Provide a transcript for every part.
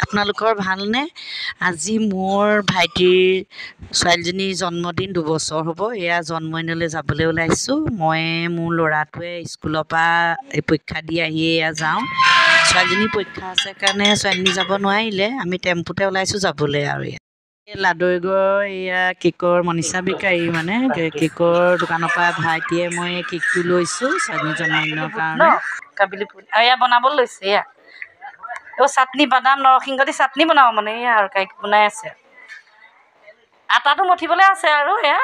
আপোনালোকৰ ভালনে? আজি মোৰ ভাইটিৰ ছোৱালীজনীৰ জন্মদিন 2 বছৰ হ'ব। এয়া জন্মদিনলৈ যাবলৈ ওলাইছোঁ। মই মোৰ ল'ৰাটোৱে স্কুলৰ পৰা পৰীক্ষা দি আহি এয়া যাওঁ। ছোৱালীজনীৰ পৰীক্ষা আছে কাৰণে ছোৱালীজনী যাব নোৱাৰিলে। আমি টেম্পুতে ওলাইছোঁ যাবলৈ আৰু লাডৈগড় এয়া কেকৰ মনীষা বেকাৰী মানে কেকৰ দোকানৰ পৰা ভাইটিয়ে মই কেকটো লৈছোঁ ছোৱালীজনীৰ জন্মদিনৰ কাৰণে। কাবিলি ফুল আৰু এয়া বনাবলৈ লৈছে এয়া চাটনি বাদাম নৰসিংহ দি চাটনি বনাব মানে এয়া আৰু কেক বনাই আছে। আটাটো মঠিবলৈ আছে আৰু এয়া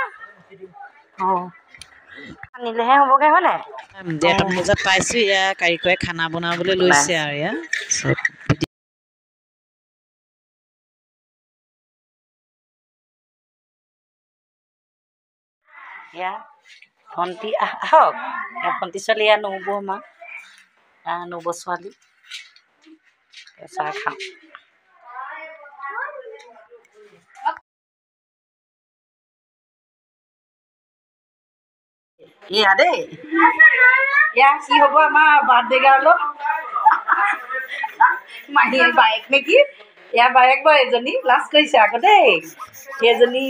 আনিলেহে হ'বগৈ হয় নাই? 1:30 বজাত পাইছোঁ। এয়া কাৰিকৰে খানা বনাবলৈ লৈছে আৰু এয়া এয়া ভণ্টি আহক। ভণ্টি ছোৱালী এয়া নবৌ মা নবৌ ছোৱালী চাহ খাওঁ। এয়া দেই এয়া কি হ'ব আমাৰ বাৰ্থডে গাৰ্লৰ মাহী বায়েক নেকি? এয়া বায়েক বয় এজনী লাজ কৰিছে আকৌ দেই। সেইজনী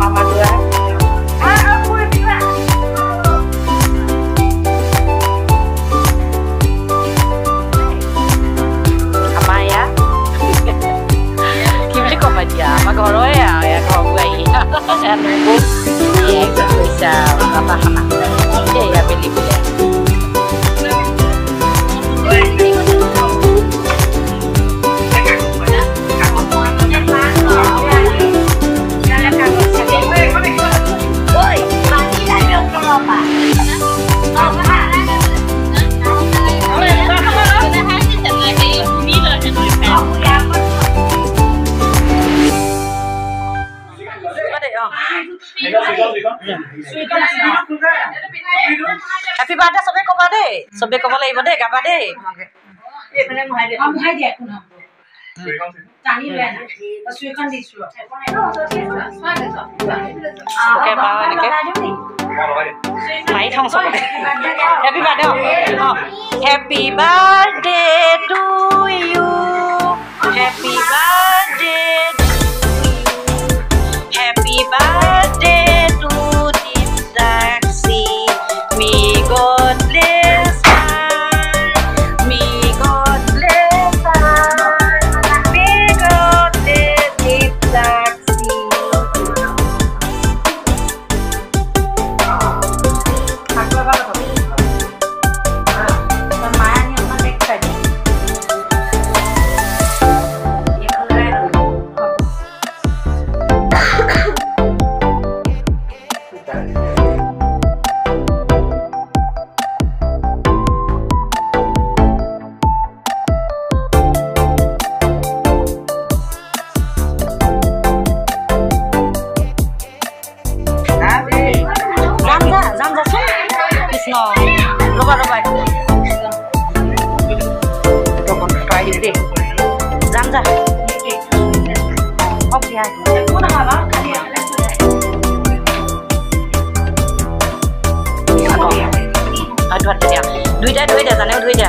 মামা ল'ৰা আমাৰ এয়া কি বুলি ক'ম এতিয়া আমাৰ ঘৰৰে আৰু এয়া ঘৰ বোৱাৰী কৈছে আৰু খানা এয়া বেলি বোলে হেপী বাৰ্থডে চবে ক'বা দেই। চবে ক'ব লাগিব দেই গাবা দেই। মাৰি থওঁ চবতে happy birthday happy birthday to you happy birthday happy birthday to দীপদাক্ষী may God bless may God bless may God bless দীপদাক্ষী ধুই দে জানেও ধুই দে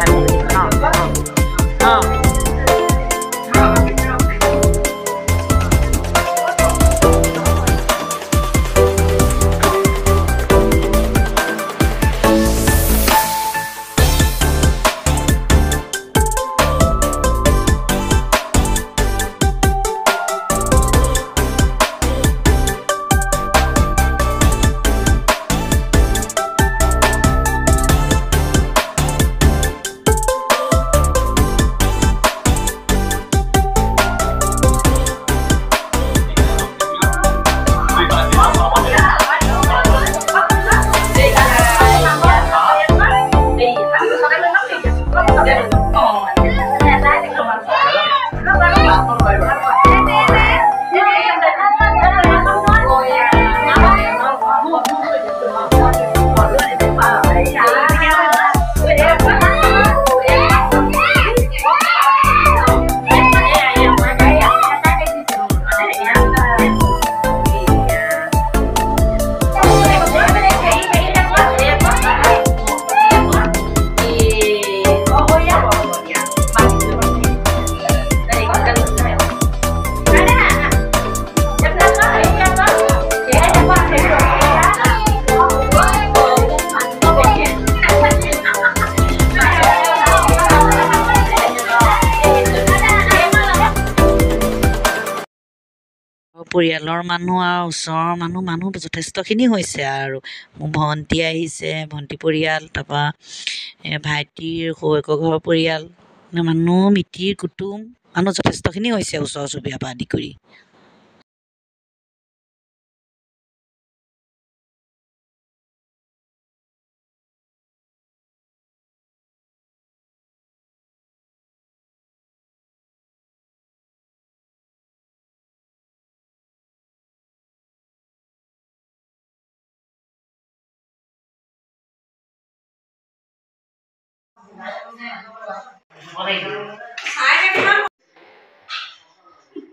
পৰিয়ালৰ মানুহ আৰু ওচৰৰ মানুহ যথেষ্টখিনি হৈছে আৰু মোৰ ভণ্টি আহিছে, ভণ্টি পৰিয়াল, তাৰপৰা ভাইটিৰ শহুৱেকৰ ঘৰৰ পৰিয়াল, মানুহ মিতিৰ কুটুম মানুহ যথেষ্টখিনি হৈছে ওচৰ চুবুৰীয়াৰ পৰা আদি কৰি।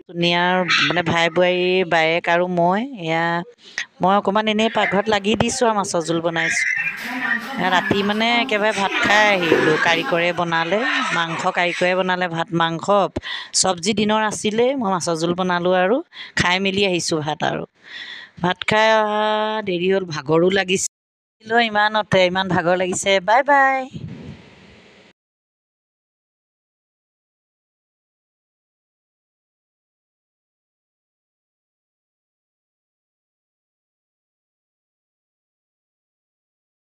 ধুনীয়াৰ মানে ভাই বোৱাৰী বায়েক আৰু মই অকণমান এনেই পাকঘৰত লাগি দিছোঁ আৰু মাছৰ জোল বনাইছোঁ। ৰাতি মানে একেবাৰে ভাত খাই আহিলোঁ, কাৰিকৰে বনালে মাংস, কাৰিকৰে বনালে ভাত মাংস, চব্জি দিনৰ আছিলেই, মই মাছৰ জোল বনালোঁ আৰু খাই মেলি আহিছোঁ ভাত। আৰু ভাত খাই অহা দেৰি হ'ল, ভাগৰো লাগিছিল, ইমান ভাগৰ লাগিছে। Bye bye.